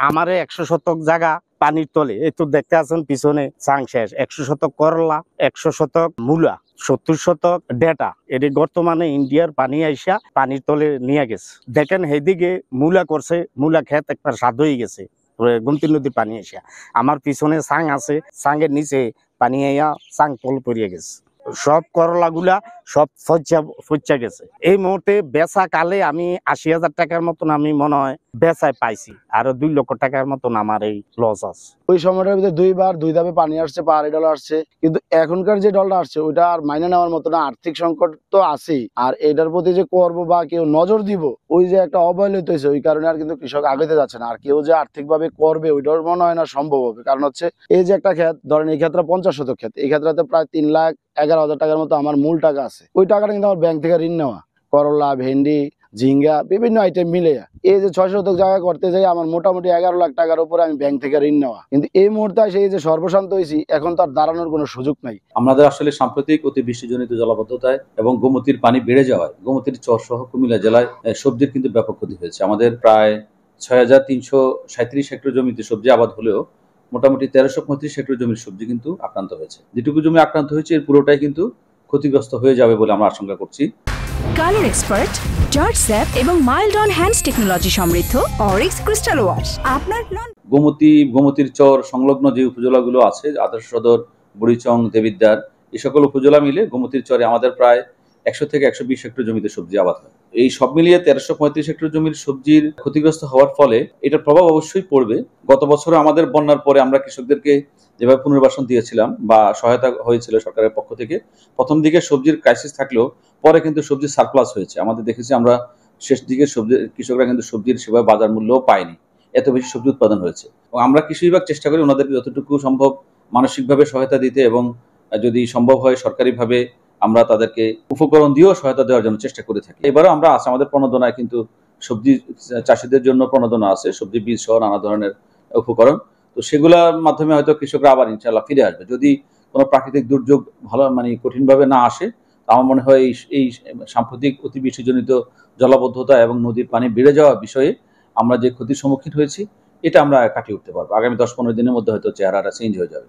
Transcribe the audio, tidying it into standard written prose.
আমারে 100 শতক জায়গা পানির তলে, এই তো দেখতে আছেন পিছনে চাং শেষ। 100 শতক করলা, 100 শতক মূলা, 70 শতক ডেটা, এটি বর্তমানে ইন্ডিয়ার পানি আইসা পানির তলে নিয়ে গেছে। দেখেন এইদিকে মূলা করছে, মূলা ক্ষেত একবার স্বাদ হয়ে গেছে গোমতী নদীর পানি আইসা। আমার পিছনে চাং আছে, চাঙের নিচে পানি আইয়া চাং তল পড়িয়ে গেছে। সব করলাগুলা সব ফচ্চা গেছে। এই মুহূর্তে বেচা কালে আমি 80,000 টাকার মতন আমি মনে হয় বেচায় পাইছি, আরো 2 লক্ষ টাকার মতন আমার এই লস আছে। ওই সময়টার ভিতরে দুই ধাপে পানি আসছে, পাহাড়ি ডল আসছে, কিন্তু এখনকার যে ডলটা আসছে ওইটা আর মাইনে নেওয়ার মতো না। আর্থিক সংকট তো আছেই, আর এটার প্রতি যে করবো বা কেউ নজর দিব ওই যে একটা অবহেলিত হয়েছে, ওই কারণে আর কিন্তু কৃষক আগাইতে যাচ্ছে না। আর কেউ যে আর্থিক ভাবে করবে ওইটার মনে হয় না সম্ভব হবে। কারণ হচ্ছে এই যে একটা ক্ষেত ধরেন, এই ক্ষেত্রে 50 শতক ক্ষেত, এই ক্ষেত্রে প্রায় 3,11,000 টাকার মতো আমার মূল টাকা আছে। ওই টাকাটা কিন্তু আমার ব্যাংক থেকে ঋণ নেওয়া, করলা, ভেন্ডি, ঝিঙ্গা, বিভিন্ন আইটেম মিলে এই যে 6 শতক জায়গা করতে যাই আমার মোটামুটি 11 লাখ টাকার উপরে আমি ব্যাংক থেকে ঋণ নেওয়া। কিন্তু এই মুহূর্তে সেই যে সর্বশান্ত হয়েছি, এখন তার দাঁড়ানোর কোনো সুযোগ নাই। আমাদের আসলে সাম্প্রতিক অতিবৃষ্টিজনিত জলাবদ্ধতায় এবং গোমতীর পানি বেড়ে যাওয়ায় গোমতীর চর সহ কুমিল্লা জেলায় সবজির কিন্তু ব্যাপক ক্ষতি হয়েছে। আমাদের প্রায় 6,337 হেক্টর জমিতে সবজি আবাদ হলেও মোটামুটি 1,335 হেক্টর জমির সবজি কিন্তু আক্রান্ত হয়েছে। যেটুকু জমি আক্রান্ত হয়েছে এর পুরোটাই কিন্তু ক্ষতিগ্রস্ত হয়ে যাবে বলে আমরা আশঙ্কা করছি। কালার এক্সপার্ট, জর্জ স্যাপ এবং মাইল্ড অন হ্যান্ডস টেকনোলজি সমৃদ্ধ অরিক্স ক্রিস্টাল ওয়াশ আপনার গোমতীর চর সংলগ্ন যে উপজেলাগুলো আছে, আদর্শ সদর, বুড়িচং, দেবিদ্বার, এই সকল উপজেলা মিলে গোমতীর চরে আমাদের প্রায় 100 থেকে 120 হেক্টর জমিতে সবজি আবাদ হয়। এই সব মিলিয়ে 1,335 হেক্টর জমির সবজির ক্ষতিগ্রস্ত হওয়ার ফলে এটার প্রভাব অবশ্যই পড়বে। গত বছর আমাদের বন্যার পরে আমরা কৃষকদেরকে যেভাবে পুনর্বাসন দিয়েছিলাম বা সহায়তা হয়েছিল সরকারের পক্ষ থেকে, প্রথম দিকে সবজির ক্রাইসিস থাকলেও পরে কিন্তু সবজির সারপ্লাস হয়েছে। আমাদের দেখেছি আমরা শেষ দিকে কৃষকরা কিন্তু সবজির সেভাবে বাজার মূল্যও পায়নি, এত বেশি সবজি উৎপাদন হয়েছে। এবং আমরা কৃষি বিভাগ চেষ্টা করি ওনাদেরকে যতটুকু সম্ভব মানসিকভাবে সহায়তা দিতে, এবং যদি সম্ভব হয় সরকারিভাবে আমরা তাদেরকে উপকরণ দিয়েও সহায়তা দেওয়ার জন্য চেষ্টা করে থাকি। এবারও আমরা আছে, আমাদের প্রণোদনায় কিন্তু সবজি চাষিদের জন্য প্রণোদনা আছে, সবজি বীজ সহ নানা ধরনের উপকরণ। তো সেগুলোর মাধ্যমে হয়তো কৃষকরা আবার ইনশাআল্লাহ ফিরে আসবে। যদি কোনো প্রাকৃতিক দুর্যোগ কঠিনভাবে না আসে, আমার মনে হয় এই সাম্প্রতিক অতিবৃষ্টিজনিত জলাবদ্ধতা এবং নদীর পানি বেড়ে যাওয়ার বিষয়ে আমরা যে ক্ষতির সম্মুখীন হয়েছি এটা আমরা কাটিয়ে উঠতে পারবো। আগামী 10-15 দিনের মধ্যে হয়তো চেহারাটা চেঞ্জ হয়ে যাবে।